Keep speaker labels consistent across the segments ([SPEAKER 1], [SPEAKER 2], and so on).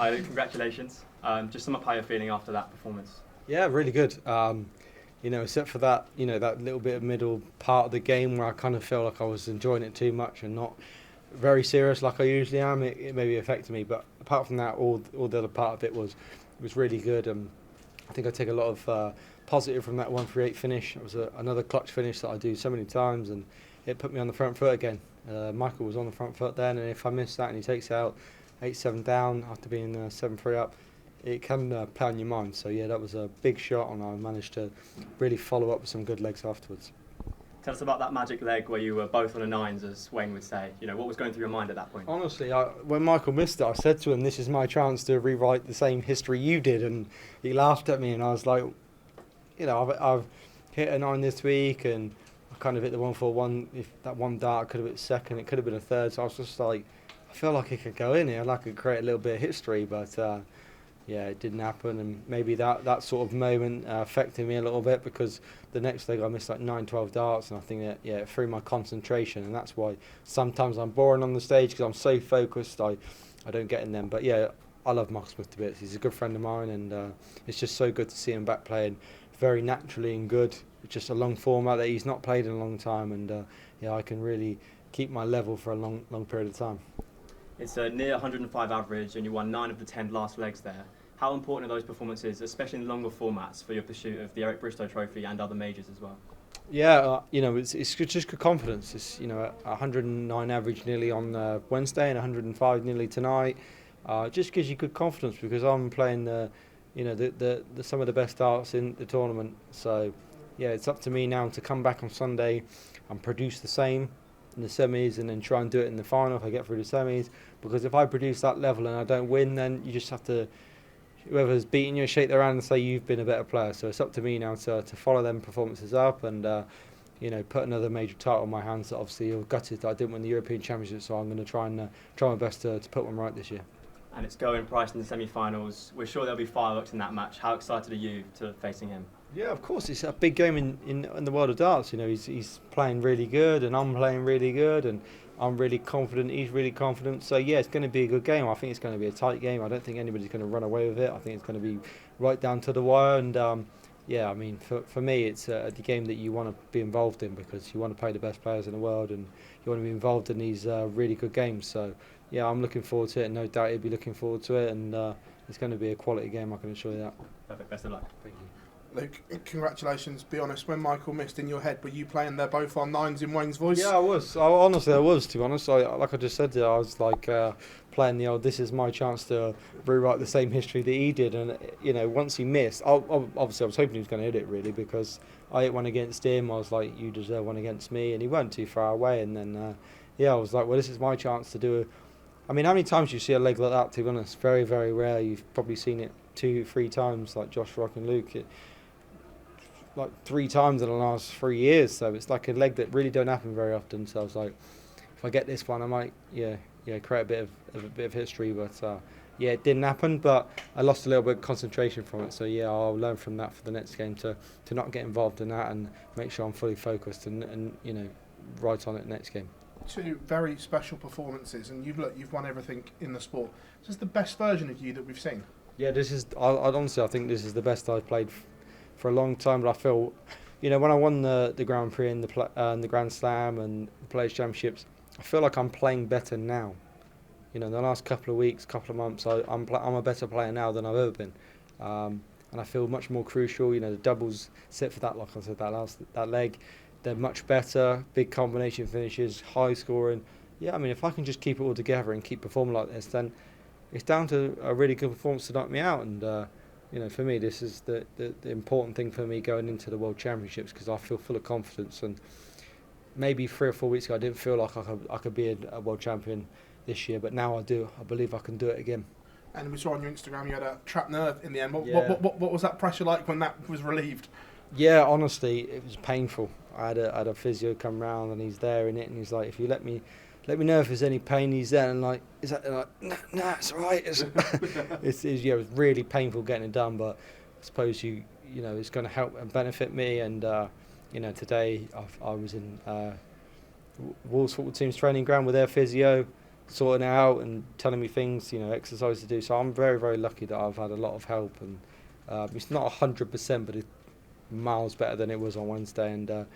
[SPEAKER 1] Hi, Luke, congratulations. Just sum up how you're feeling after that performance.
[SPEAKER 2] Yeah, really good. Except for that, that little bit of middle part of the game where I kind of felt like I was enjoying it too much and not very serious like I usually am. It maybe affected me, but apart from that, all the other part of it was really good. I think I take a lot of positive from that 138 finish. It was another clutch finish that I do so many times, and it put me on the front foot again. Michael was on the front foot then, and if I miss that and he takes out 8-7 down after being 7-3 up, it can play on your mind. So yeah, that was a big shot, and I managed to really follow up with some good legs afterwards.
[SPEAKER 1] Tell us about that magic leg where you were both on the nines, as Wayne would say. What was going through your mind at that point?
[SPEAKER 2] Honestly, when Michael missed it, I said to him, "This is my chance to rewrite the same history you did," and he laughed at me, and I was like, I've hit a 9 this week, and I kind of hit the 141. If that one dart could have been second, it could have been a third. So I was just like, I feel like it could go in here, like I could create a little bit of history, but yeah, it didn't happen, and maybe that sort of moment affected me a little bit, because the next leg I missed like 9-12 darts, and I think that it threw my concentration, and that's why sometimes I'm boring on the stage, because I'm so focused I don't get in them. But yeah, I love Michael Smith to bits. He's a good friend of mine, and it's just so good to see him back playing very naturally and good. It's just a long format that he's not played in a long time, and I can really keep my level for a long period of time.
[SPEAKER 1] It's a near 105 average, and you won 9 of the 10 last legs there. How important are those performances, especially in longer formats, for your pursuit of the Eric Bristow Trophy and other majors as well?
[SPEAKER 2] Yeah, it's just good confidence. It's 109 average nearly on Wednesday and 105 nearly tonight. Just gives you good confidence, because I'm playing the some of the best darts in the tournament. So yeah, it's up to me now to come back on Sunday and produce the same in the semis, and then try and do it in the final if I get through the semis. Because if I produce that level and I don't win, then you just have to, whoever's beating you, shake their hand and say you've been a better player. So it's up to me now to follow them performances up, and put another major title in my hands. That obviously you're gutted that I didn't win the European Championship, so I'm going to try my best to put one right this year.
[SPEAKER 1] And it's Goen Price in the semi-finals. We're sure there'll be fireworks in that match. How excited are you to facing him?
[SPEAKER 2] Yeah, of course. It's a big game in the world of darts. He's playing really good, and I'm playing really good, and I'm really confident. He's really confident. So yeah, it's going to be a good game. I think it's going to be a tight game. I don't think anybody's going to run away with it. I think it's going to be right down to the wire. And for me, it's the game that you want to be involved in, because you want to play the best players in the world, and you want to be involved in these really good games. So yeah, I'm looking forward to it, and no doubt he'll be looking forward to it. And it's going to be a quality game, I can assure you that.
[SPEAKER 1] Perfect. Best of luck.
[SPEAKER 2] Thank you.
[SPEAKER 3] Luke, congratulations. Be honest, when Michael missed, in your head, were you playing they're both on nines in Wayne's voice?
[SPEAKER 2] Yeah, I was. Honestly, I was, to be honest. Like I just said there, I was like playing the old, this is my chance to rewrite the same history that he did. And, once he missed, obviously I was hoping he was going to hit it, really, because I hit one against him. I was like, you deserve one against me. And he weren't too far away. And then, I was like, well, this is my chance to do how many times do you see a leg like that, to be honest? Very, very rare. You've probably seen it 2-3 times, like Josh Rock and Luke. Like 3 times in the last 3 years, so it's like a leg that really don't happen very often. So I was like, if I get this one, I might create a bit of history. But it didn't happen. But I lost a little bit of concentration from it. So yeah, I'll learn from that for the next game to not get involved in that, and make sure I'm fully focused and right on it next game.
[SPEAKER 3] 2 very special performances, and you've won everything in the sport. This is the best version of you that we've seen.
[SPEAKER 2] Yeah, this is. I think this is the best I've played for a long time. But I feel, when I won the Grand Prix and the Grand Slam and the Players Championships, I feel like I'm playing better now. The last couple of weeks, couple of months, I'm a better player now than I've ever been, and I feel much more crucial. The doubles sit for that, like I said, that leg, they're much better. Big combination finishes, high scoring. Yeah, if I can just keep it all together and keep performing like this, then it's down to a really good performance to knock me out. And for me, this is the important thing for me going into the World Championships, because I feel full of confidence. And maybe 3 or 4 weeks ago, I didn't feel like I could be a world champion this year, but now I do. I believe I can do it again.
[SPEAKER 3] And we saw on your Instagram you had a trapped nerve in the end. What was that pressure like when that was relieved?
[SPEAKER 2] Yeah, honestly, it was painful. I had a physio come round, and he's there in it, and he's like, if you let me know if there's any pain. He's there, and like, is that like, nah, it's all right. It was really painful getting it done, but I suppose it's going to help and benefit me. And today I was in Wolves football team's training ground with their physio, sorting it out and telling me things, exercise to do. So I'm very, very lucky that I've had a lot of help, and it's not 100%, but it's miles better than it was on Wednesday. And a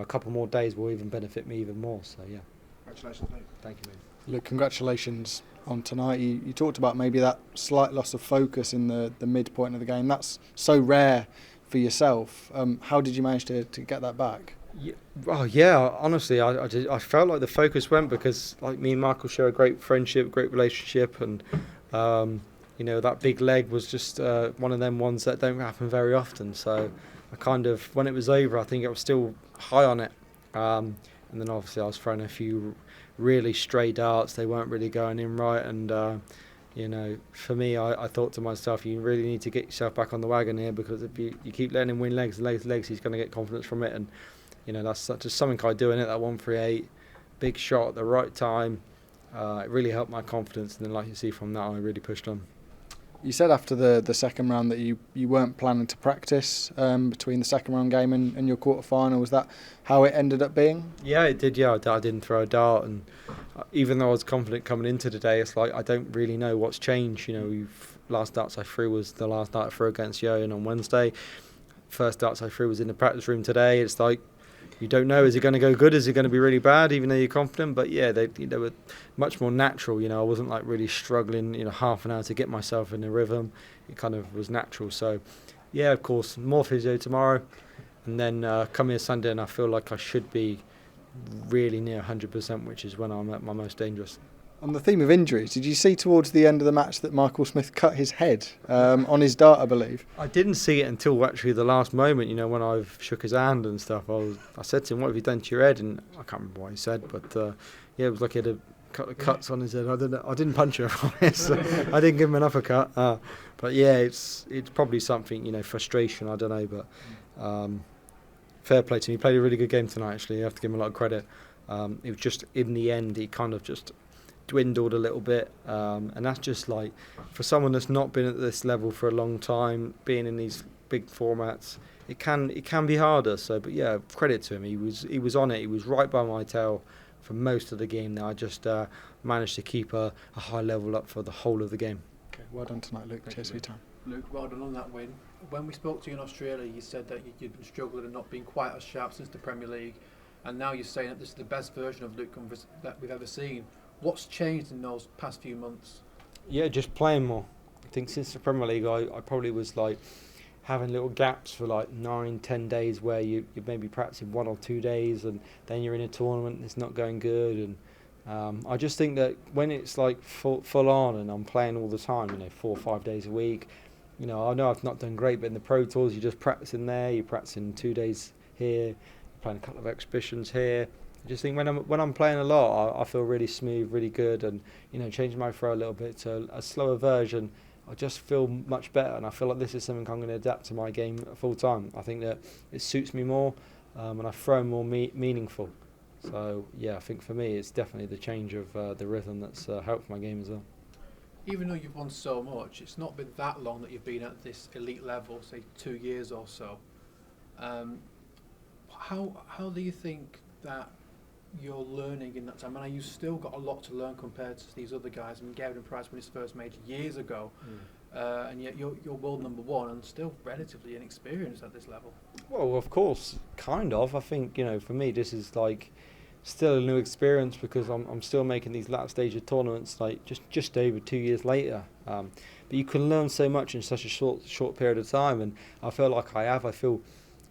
[SPEAKER 2] couple more days will even benefit me even more. So yeah.
[SPEAKER 3] Congratulations, Luke.
[SPEAKER 2] Thank you, mate.
[SPEAKER 4] Look, congratulations on tonight. You talked about maybe that slight loss of focus in the midpoint of the game. That's so rare for yourself. How did you manage to get that back?
[SPEAKER 2] Yeah, oh yeah, honestly, I felt like the focus went because like me and Michael share a great friendship, great relationship, and that big leg was just one of them ones that don't happen very often. So I kind of, when it was over, I think I was still high on it, and then obviously I was throwing a few really stray darts. They weren't really going in right, and for me, I thought to myself, you really need to get yourself back on the wagon here, because if you keep letting him win legs, he's going to get confidence from it. And that's just something I do in it, that 138, big shot at the right time. It really helped my confidence, and then like you see from that, I really pushed on.
[SPEAKER 4] You said after the second round that you weren't planning to practice between the second round game and your quarter final. Was that how it ended up being?
[SPEAKER 2] Yeah, it did. Yeah, I didn't throw a dart, and even though I was confident coming into the day, it's like I don't really know what's changed. Last darts I threw was the last dart I threw against Yoan on Wednesday. First darts I threw was in the practice room today. It's like, you don't know, is it going to go good? Is it going to be really bad, even though you're confident? But yeah, they were much more natural. I wasn't like really struggling, half an hour to get myself in the rhythm. It kind of was natural. So yeah, of course, more physio tomorrow. And then come here Sunday, and I feel like I should be really near 100%, which is when I'm at my most dangerous.
[SPEAKER 4] On the theme of injuries, did you see towards the end of the match that Michael Smith cut his head on his dart, I believe?
[SPEAKER 2] I didn't see it until actually the last moment, when I shook his hand and stuff. I said to him, what have you done to your head? And I can't remember what he said, but it was like he had a couple of cuts on his head. I didn't punch him, so I didn't give him an uppercut. But yeah, it's probably something, frustration, I don't know, but fair play to him. He played a really good game tonight, actually. You have to give him a lot of credit. It was just, in the end, he kind of just dwindled a little bit, and that's just like, for someone that's not been at this level for a long time, being in these big formats, it can be harder. So, but yeah, credit to him. He was on it. He was right by my tail for most of the game. Now I just managed to keep a high level up for the whole of the game.
[SPEAKER 4] Okay, well done tonight, Luke. Cheers for your time.
[SPEAKER 5] Luke, well done on that win. When we spoke to you in Australia, you said that you'd been struggling and not being quite as sharp since the Premier League, and now you're saying that this is the best version of Luke Humphries that we've ever seen. What's changed in those past few months?
[SPEAKER 2] Yeah, just playing more. I think since the Premier League, I probably was like having little gaps for like 9-10 days where you're maybe practicing 1 or 2 days, and then you're in a tournament and it's not going good. And I just think that when it's like full on and I'm playing all the time, 4 or 5 days a week, I know I've not done great, but in the Pro Tours, you're just practicing there, you're practicing 2 days here, you're playing a couple of exhibitions here. I just think when I'm playing a lot, I feel really smooth, really good, and changing my throw a little bit to a slower version, I just feel much better, and I feel like this is something I'm going to adapt to my game full time. I think that it suits me more, and I throw more meaningful. So yeah, I think for me it's definitely the change of the rhythm that's helped my game as well.
[SPEAKER 5] Even though you've won so much, it's not been that long that you've been at this elite level, say 2 years or so. How do you think that you're learning in that time? And you've still got a lot to learn compared to these other guys. I mean, Gavin Price won his first major years ago, and yet you're world number one and still relatively inexperienced at this level.
[SPEAKER 2] Well, of course, kind of. I think for me this is like still a new experience, because I'm still making these last stage of tournaments like just over 2 years later. But you can learn so much in such a short period of time, and I feel like I feel,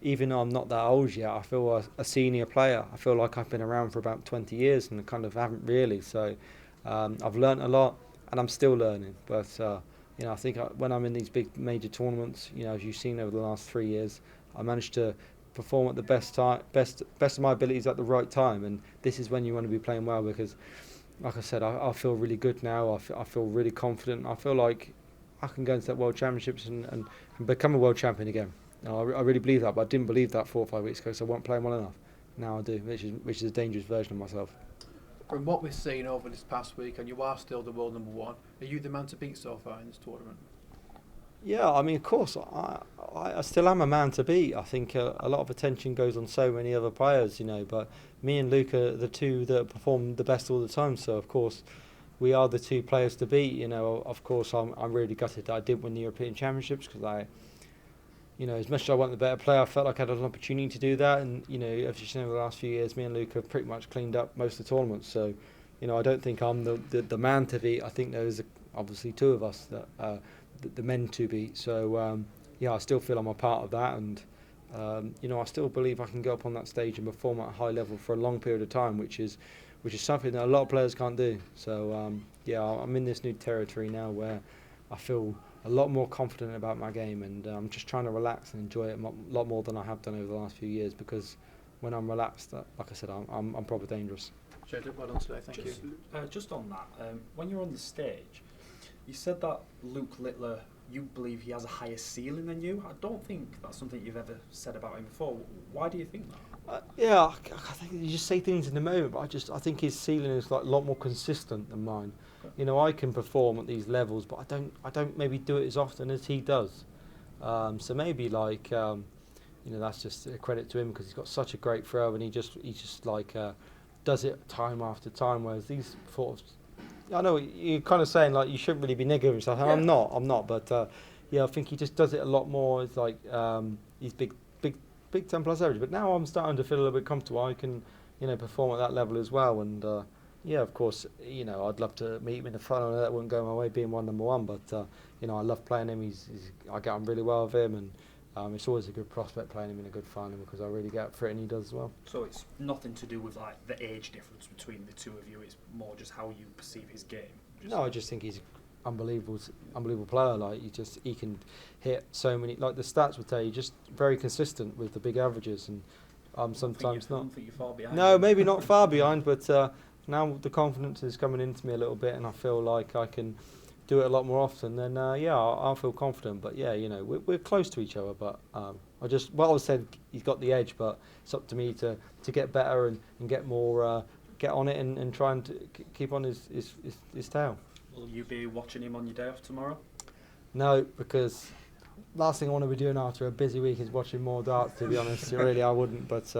[SPEAKER 2] even though I'm not that old yet, I feel a senior player. I feel like I've been around for about 20 years and kind of haven't really. So I've learnt a lot, and I'm still learning. But I think when I'm in these big major tournaments, as you've seen over the last 3 years, I managed to perform at the best of my abilities at the right time. And this is when you want to be playing well, because, like I said, I feel really good now. I feel really confident. I feel like I can go into that World Championships and become a world champion again. I really believe that, but I didn't believe that 4 or 5 weeks ago, so I wasn't playing well enough. Now I do, which is a dangerous version of myself.
[SPEAKER 5] From what we've seen over this past week, and you are still the world number one, are you the man to beat so far in this tournament?
[SPEAKER 2] Yeah, I mean, of course, I still am a man to beat. I think a lot of attention goes on so many other players, but me and Luke are the two that perform the best all the time. So, of course, we are the two players to beat. You know, of course, I'm really gutted that I didn't win the European Championships because as much as I want the better player, I felt like I had an opportunity to do that. And, as you know, the last few years, me and Luke have pretty much cleaned up most of the tournaments. So, I don't think I'm the man to beat. I think there's obviously two of us that the men to beat. So, I still feel I'm a part of that. And, I still believe I can go up on that stage and perform at a high level for a long period of time, which is something that a lot of players can't do. So, I'm in this new territory now where I feel a lot more confident about my game, and I'm just trying to relax and enjoy it a lot more than I have done over the last few years, because when I'm relaxed, like I said, I'm probably dangerous.
[SPEAKER 5] Well done today, thank you.
[SPEAKER 6] Just on that, when you're on the stage, you said that Luke Littler, you believe he has a higher ceiling than you. I don't think that's something you've ever said about him before. Why do you think that?
[SPEAKER 2] I think you just say things in the moment, but I think his ceiling is like a lot more consistent than mine. I can perform at these levels, but I don't maybe do it as often as he does. So maybe that's just a credit to him, because he's got such a great throw, and he just does it time after time. Whereas these sort of, I know you're kind of saying like you shouldn't really be negative and stuff. Yeah. I'm not, but I think he just does it a lot more. It's like he's big 10 plus average. But now I'm starting to feel a little bit comfortable. I can perform at that level as well, and. Of course, I'd love to meet him in the final. I know that wouldn't go my way being number one, but I love playing him. I get on really well with him, and it's always a good prospect playing him in a good final, because I really get up for it, and he does as well.
[SPEAKER 6] So it's nothing to do with like the age difference between the two of you. It's more just how you perceive his game.
[SPEAKER 2] No, I just think he's unbelievable player. Like he can hit so many. Like the stats would tell you, just very consistent with the big averages, and sometimes not.
[SPEAKER 6] I don't think you're far behind.
[SPEAKER 2] No, maybe not far behind, but. Now the confidence is coming into me a little bit, and I feel like I can do it a lot more often. Then I'll feel confident. But we're close to each other. But I said he's got the edge, but it's up to me to get better and get more, get on it and try and keep on his tail.
[SPEAKER 6] Will you be watching him on your day off tomorrow?
[SPEAKER 2] No, because last thing I want to be doing after a busy week is watching more darts. To be honest, really I wouldn't. But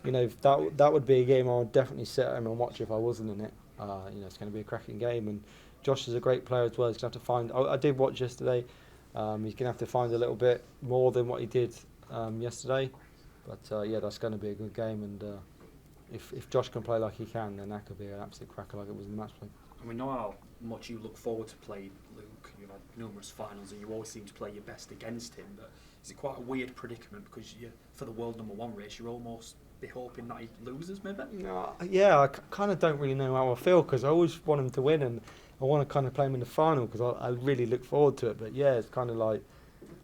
[SPEAKER 2] that would be a game I would definitely sit at home and watch if I wasn't in it. It's going to be a cracking game, and Josh is a great player as well. He's going to have to find. I did watch yesterday. He's going to have to find a little bit more than what he did yesterday. But that's going to be a good game, and if Josh can play like he can, then that could be an absolute cracker like it was in the match play.
[SPEAKER 6] And we know how much you look forward to playing Luke. You've had numerous finals, and you always seem to play your best against him. But is it quite a weird predicament, because for the world number one race, you're almost be hoping that he loses, maybe?
[SPEAKER 2] No, I kind of don't really know how I feel, because I always want him to win, and I want to kind of play him in the final, because I really look forward to it. But it's kind of like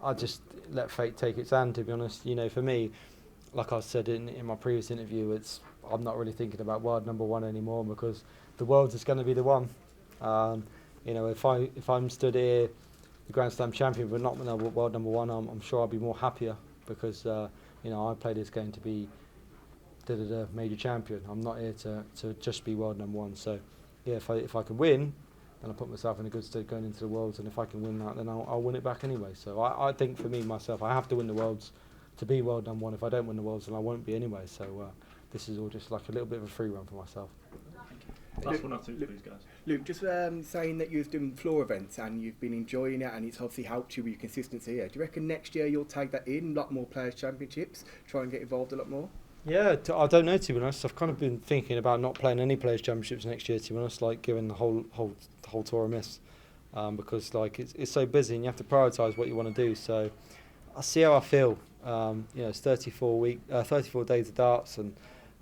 [SPEAKER 2] I just let fate take its hand, to be honest. For me, like I said in my previous interview, I'm not really thinking about world number one anymore, because the world's just going to be the one. If I'm stood here, the Grand Slam champion, but not world number one, I'm sure I'll be more happier, because I play this game to be the major champion. I'm not here to just be world number one. So if I can win, then I put myself in a good state going into the Worlds, and if I can win that, then I'll win it back anyway. So I think for me myself, I have to win the Worlds to be world number one. If I don't win the Worlds, then I won't be anyway. So this is all just like a little bit of a free run for myself.
[SPEAKER 1] Last one or two, please, guys.
[SPEAKER 7] Luke, just saying that you've done floor events and you've been enjoying it, and it's obviously helped you with your consistency here. Do you reckon next year you'll take that in, a lot more players' championships, try and get involved a lot more?
[SPEAKER 2] Yeah, I don't know, to be honest. I've kind of been thinking about not playing any players' championships next year, to be honest, like giving the whole tour a miss, because like it's so busy and you have to prioritise what you want to do. So I'll see how I feel. It's 34 days of darts, and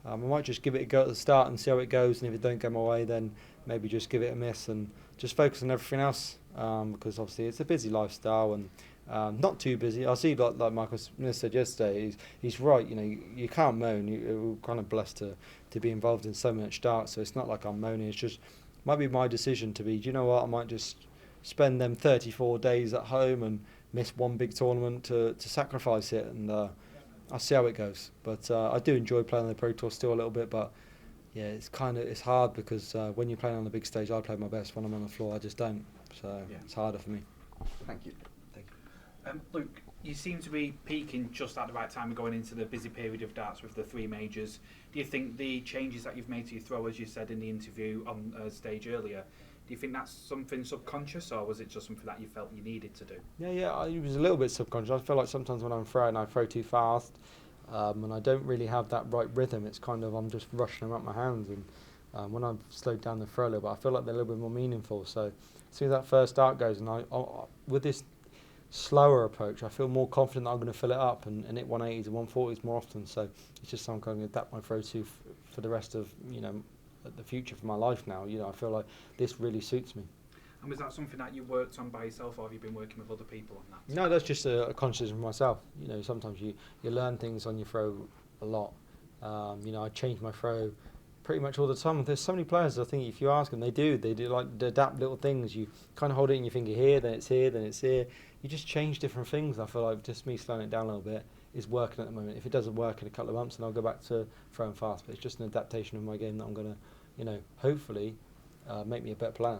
[SPEAKER 2] I might just give it a go at the start and see how it goes. And if it don't go my way, then maybe just give it a miss and just focus on everything else, because obviously it's a busy lifestyle and. Not too busy. I see, like Michael Smith said yesterday, he's right. You can't moan. We're kind of blessed to be involved in so much darts. So it's not like I'm moaning. It's just might be my decision to be. Do you know what? I might just spend them 34 days at home and miss one big tournament to sacrifice it, and I'll see how it goes. But I do enjoy playing on the Pro Tour still a little bit. But yeah, it's hard because when you're playing on the big stage, I play my best. When I'm on the floor, I just don't. So it's harder for me.
[SPEAKER 7] Thank you.
[SPEAKER 8] Luke, you seem to be peaking just at the right time, going into the busy period of darts with the three majors. Do you think the changes that you've made to your throw, as you said in the interview on stage earlier, do you think that's something subconscious, or was it just something that you felt you needed to do?
[SPEAKER 2] It was a little bit subconscious. I feel like sometimes when I'm throwing, I throw too fast, and I don't really have that right rhythm. It's kind of, I'm just rushing them up my hands, and when I've slowed down the throw a little bit, I feel like they're a little bit more meaningful. So as soon as that first dart goes, and I with this slower approach, I feel more confident that I'm going to fill it up and hit 180s and 140s more often. So it's just something I'm going to adapt my throw to for the rest of, the future for my life now. I feel like this really suits me.
[SPEAKER 8] And was that something that you worked on by yourself, or have you been working with other people on that?
[SPEAKER 2] No, that's just a conscious of myself. Sometimes you learn things on your throw a lot. I change my throw pretty much all the time. There's so many players, I think if you ask them, they do like they adapt little things. You kind of hold it in your finger here, then it's here, then it's here. You just change different things. I feel like just me slowing it down a little bit is working at the moment. If it doesn't work in a couple of months, then I'll go back to throwing fast. But it's just an adaptation of my game that I'm going to, hopefully make me a better player.